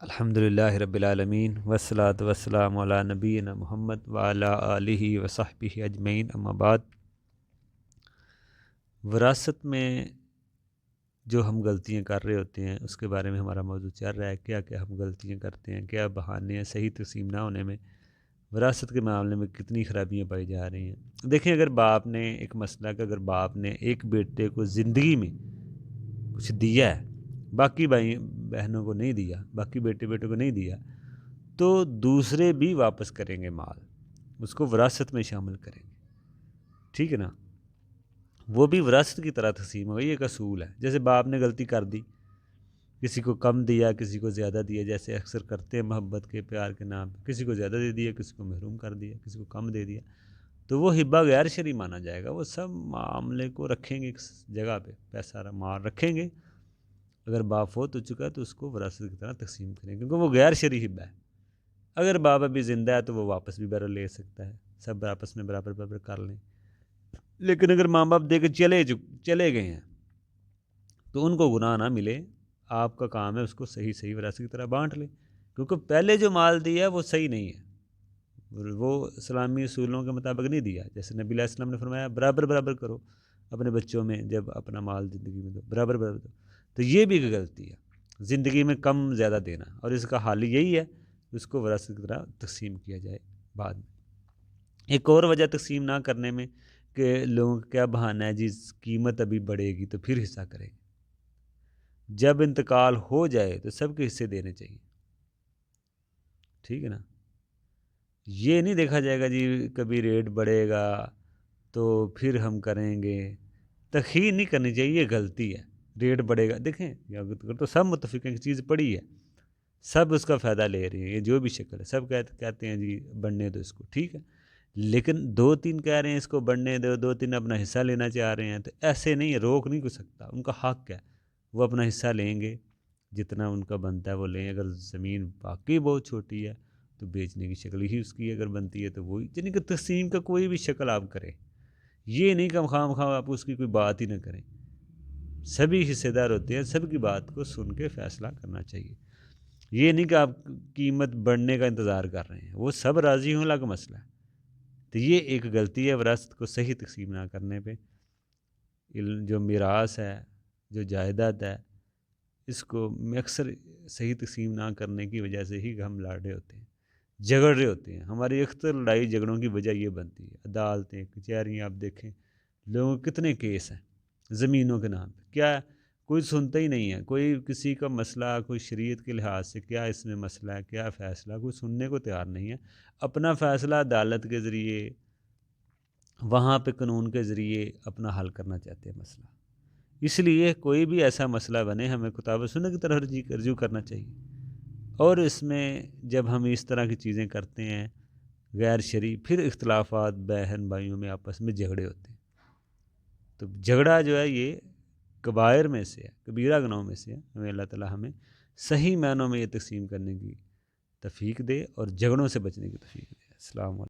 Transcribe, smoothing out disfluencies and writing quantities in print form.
الحمدللہ رب العالمین والصلاۃ والسلام علی نبینا محمد وعلی آلہ وصحبہ اجمعین، اما بعد۔ وراثت میں جو ہم غلطیاں کر رہے ہوتے ہیں اس کے بارے میں ہمارا موضوع چل رہا ہے، کیا کیا ہم غلطیاں کرتے ہیں، کیا بہانے ہیں صحیح تقسیم نہ ہونے میں، وراثت کے معاملے میں کتنی خرابیاں پائی جا رہی ہیں۔ دیکھیں، اگر باپ نے ایک مسئلہ کہ اگر باپ نے ایک بیٹے کو زندگی میں کچھ دیا ہے، باقی بھائی بہنوں کو نہیں دیا، باقی بیٹوں کو نہیں دیا، تو دوسرے بھی واپس کریں گے مال، اس کو وراثت میں شامل کریں گے، ٹھیک ہے نا۔ وہ بھی وراثت کی طرح تقسیم ہوگا، یہ ایک اصول ہے۔ جیسے باپ نے غلطی کر دی، کسی کو کم دیا، کسی کو زیادہ دیا، جیسے اکثر کرتے ہیں محبت کے پیار کے نام پہ، کسی کو زیادہ دے دیا، کسی کو محروم کر دیا، کسی کو کم دے دیا، تو وہ ہبہ غیر شرعی مانا جائے گا۔ وہ سب معاملے کو رکھیں گے ایک جگہ پہ، پیسہ مال رکھیں گے، اگر باپ فوت ہو چکا ہے تو اس کو وراثت کی طرح تقسیم کریں گے، کیونکہ وہ غیر شرعی ہبہ ہے۔ اگر باپ ابھی زندہ ہے تو وہ واپس بھی برابر لے سکتا ہے، سب آپس میں برابر کر لیں۔ لیکن اگر ماں باپ دے کے چلے گئے ہیں تو ان کو گناہ نہ ملے، آپ کا کام ہے اس کو صحیح وراثت کی طرح بانٹ لیں، کیونکہ پہلے جو مال دیا ہے وہ صحیح نہیں ہے، وہ اسلامی اصولوں کے مطابق نہیں دیا۔ جیسے نبی علیہ السلام نے فرمایا برابر کرو اپنے بچوں میں، جب اپنا مال زندگی میں دو برابر دو، تو یہ بھی ایک غلطی ہے، زندگی میں کم زیادہ دینا، اور اس کا حل یہی ہے کہ اس کو وراثت کی طرح تقسیم کیا جائے بعد میں۔ ایک اور وجہ تقسیم نہ کرنے میں کہ لوگوں کا کیا بہانہ ہے، جی قیمت ابھی بڑھے گی تو پھر حصہ کریں گے، جب انتقال ہو جائے تو سب کے حصے دینے چاہیے، ٹھیک ہے نا۔ یہ نہیں دیکھا جائے گا جی کبھی ریٹ بڑھے گا تو پھر ہم کریں گے، تخیر نہیں کرنی چاہیے، یہ غلطی ہے۔ ریٹ بڑھے گا، دیکھیں اگر تو سب متفق ہیں کہ چیز پڑی ہے، سب اس کا فائدہ لے رہے ہیں، یہ جو بھی شکل ہے، سب کہتے ہیں جی بڑھنے دو اس کو، ٹھیک ہے۔ لیکن دو تین کہہ رہے ہیں اس کو بڑھنے دو، دو تین اپنا حصہ لینا چاہ رہے ہیں، تو ایسے نہیں، روک نہیں کر سکتا، ان کا حق ہے، وہ اپنا حصہ لیں گے، جتنا ان کا بنتا ہے وہ لیں۔ اگر زمین باقی بہت چھوٹی ہے تو بیچنے کی شکل ہی اس کی اگر بنتی ہے تو وہی، یعنی کہ تقسیم کا کوئی بھی شکل آپ کریں، یہ نہیں کہ خواہ آپ اس کی کوئی بات ہی نہ کریں، سبھی حصے دار ہوتے ہیں، سب کی بات کو سن کے فیصلہ کرنا چاہیے۔ یہ نہیں کہ آپ قیمت بڑھنے کا انتظار کر رہے ہیں، وہ سب راضی ہوں الگ مسئلہ ہے۔ تو یہ ایک غلطی ہے وراثت کو صحیح تقسیم نہ کرنے پہ۔ جو میراث ہے، جو جائیداد ہے، اس کو اکثر صحیح تقسیم نہ کرنے کی وجہ سے ہی ہم لڑ رہے ہوتے ہیں، جھگڑ رہے ہوتے ہیں۔ ہماری اکثر لڑائی جھگڑوں کی وجہ یہ بنتی ہے، عدالتیں، کچہریاں، آپ دیکھیں لوگوں کے کتنے کیس ہیں زمینوں کے نام پہ، کیا کوئی سنتا ہی نہیں ہے، کوئی کسی کا مسئلہ، کوئی شریعت کے لحاظ سے کیا اس میں مسئلہ ہے، کیا فیصلہ، کوئی سننے کو تیار نہیں ہے۔ اپنا فیصلہ عدالت کے ذریعے، وہاں پہ قانون کے ذریعے اپنا حل کرنا چاہتے ہیں مسئلہ۔ اس لیے کوئی بھی ایسا مسئلہ بنے ہمیں کتاب و سنت کی طرف رجوع کرنا چاہیے، اور اس میں جب ہم اس طرح کی چیزیں کرتے ہیں غیر شرعی، پھر اختلافات بہن بھائیوں میں آپس میں جھگڑے ہوتے ہیں، تو جھگڑا جو ہے یہ کبائر میں سے ہے، کبیرہ گناہوں میں سے ہے۔ ہمیں اللہ تعالی ہمیں صحیح معنوں میں یہ تقسیم کرنے کی توفیق دے اور جھگڑوں سے بچنے کی توفیق دے۔ السلام علیکم۔